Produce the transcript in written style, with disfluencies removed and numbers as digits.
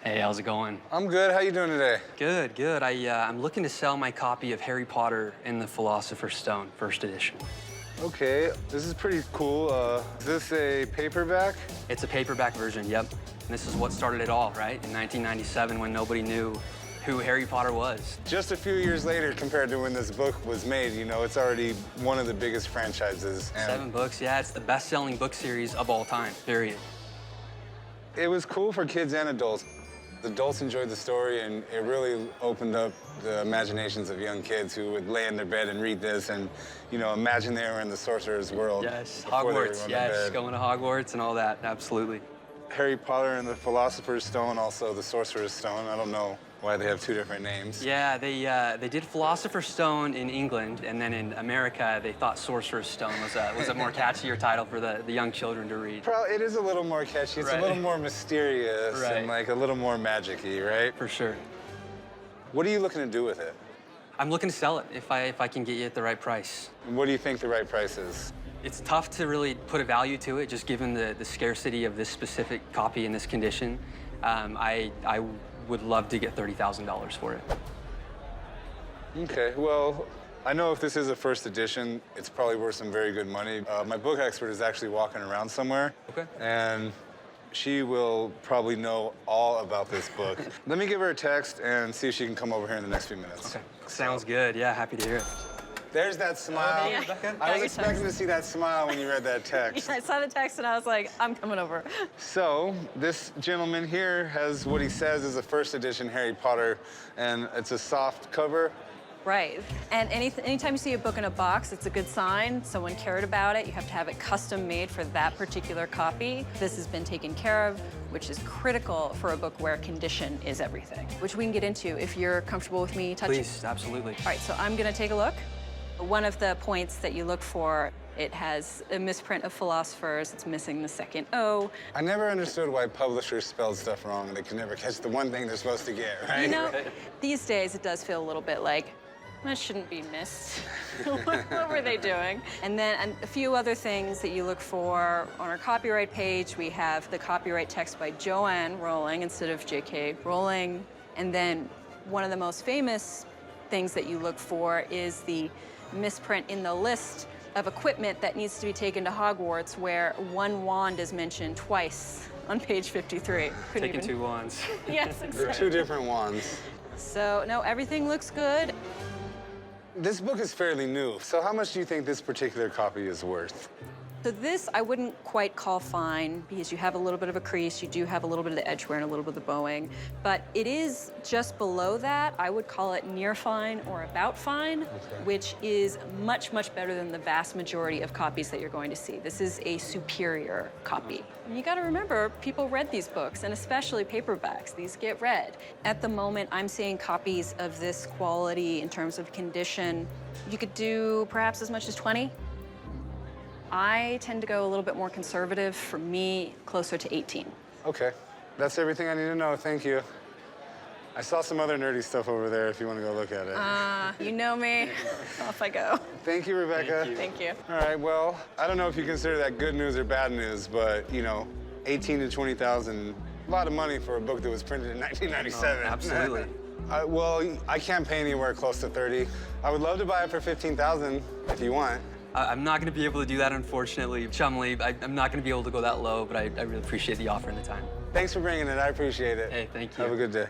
Hey, how's it going? I'm good. How you doing today? Good, good. I'm looking to sell my copy of Harry Potter and the Philosopher's Stone, first edition. Okay, this is pretty cool. Is this a paperback? It's a paperback version, yep. And this is what started it all, right? In 1997, when nobody knew who Harry Potter was. Just a few years later compared to when this book was made, you know, it's already one of the biggest franchises. And 7 books, yeah. It's the best-selling book series of all time, period. it was cool for kids and adults. Adults enjoyed the story, and it really opened up the imaginations of young kids who would lay in their bed and read this and, you know, imagine they were in the sorcerer's world. Yes, before they were Hogwarts, going to yes, bed. going to Hogwarts and all that, absolutely. Harry Potter and the Philosopher's Stone, also the Sorcerer's Stone. I don't know why they have 2 different names. Yeah, they did Philosopher's Stone in England, and then in America, they thought Sorcerer's Stone was a more catchier title for the young children to read. It is a little more catchy. It's Right. a little more mysterious Right. and like a little more magic-y, right? For sure. What are you looking to do with it? I'm looking to sell it if I can get you at the right price. And what do you think the right price is? It's tough to really put a value to it, just given the scarcity of this specific copy in this condition. I would love to get $30,000 for it. Okay, well, I know if this is a first edition, it's probably worth some very good money. My book expert is actually walking around somewhere. Okay. And she will probably know all about this book. Let me give her a text and see if she can come over here in the next few minutes. Okay. Sounds good. Yeah, happy to hear it. There's that smile. Yeah. I was Got expecting your to see that smile when you read that text. I saw the text and I was like, I'm coming over. So, this gentleman here has what he says is a first edition Harry Potter, and it's a soft cover. Right. And anytime you see a book in a box, it's a good sign. Someone cared about it. You have to have it custom made for that particular copy. This has been taken care of, which is critical for a book where condition is everything, which we can get into if you're comfortable with me touching. Please, absolutely. All right, so I'm gonna take a look. One of the points that you look for, it has a misprint of Philosophers. It's missing the second O. I never understood why publishers spelled stuff wrong. They can never catch the one thing they're supposed to get, right? You know, these days it does feel a little bit like, that shouldn't be missed. What were they doing? And then a few other things that you look for on our copyright page. We have the copyright text by Joanne Rowling instead of J.K. Rowling. And then one of the most famous things that you look for is the misprint in the list of equipment that needs to be taken to Hogwarts, where one wand is mentioned twice on page 53. Taking 2 wands. Yes, They're exactly. 2 different ones. So, no, everything looks good. This book is fairly new, so how much do you think this particular copy is worth? So this I wouldn't quite call fine because you have a little bit of a crease, you do have a little bit of the edge wear and a little bit of the bowing, but it is just below that. I would call it near fine or about fine, which is much, much better than the vast majority of copies that you're going to see. This is a superior copy. And you gotta remember, people read these books, and especially paperbacks. These get read. At the moment, I'm seeing copies of this quality in terms of condition. You could do perhaps as much as 20. I tend to go a little bit more conservative. For me, closer to 18. Okay, that's everything I need to know. Thank you. I saw some other nerdy stuff over there if you want to go look at it. You know me. Off I go. Thank you, Rebecca. Thank you. All right, well, I don't know if you consider that good news or bad news, but, you know, 18 to 20,000, a lot of money for a book that was printed in 1997. Oh, absolutely. Well, I can't pay anywhere close to 30. I would love to buy it for 15,000 if you want. I'm not going to be able to do that, unfortunately. Chumley, I'm not going to be able to go that low, but I really appreciate the offer and the time. Thanks for bringing it. I appreciate it. Hey, thank you. Have a good day.